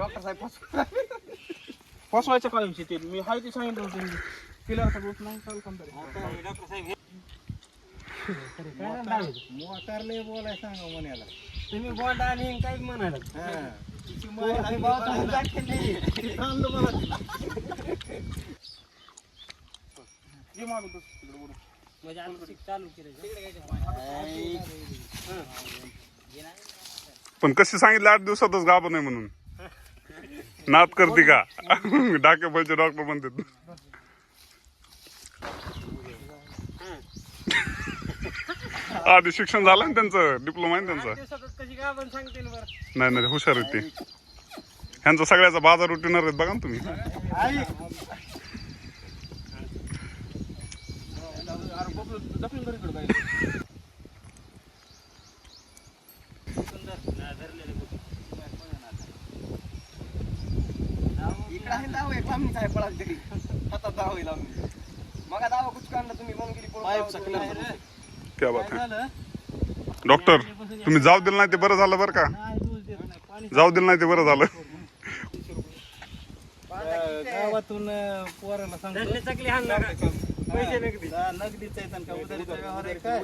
doctor साहेब फसवायच्या काळी शेती मी हाय ते सांगितलं होतं किलरचा डोस नाही चालू काम तरी डॉक्टर साहेब मोकारले बोलाय सांगा म्हणाला तुम्ही बोंड आणि काय म्हणाला चालू केलं पण कशी सांगितलं 8 दिवसातच गाभण आहे म्हणून नाद करते का डाकेपलचे डॉक्टर म्हणतात आधी शिक्षण झालं ना त्यांचं डिप्लोमा आहे त्यांचा कशी गाभण सांगते ना बरं नाही नाही हुशार आहेत ते ह्यांचा सगळ्याचा बाजार उठणार आहेत बघा ना तुम्ही इकडे आहे दाव एक लांबीच आहे पळाल तरी हातात दाव आहे लांबी मग दावा कुछ काढला तुम्ही मग गेली क्या बात आहे डॉक्टर तुम्ही जाऊ दिलं नाही ते बरं झालं बरं का जाऊ दिलं नाही ते बरं झालं गावातून पोराला सांगतो पैसे नगदीच आहे का उधारीचा व्यवहार आहे काय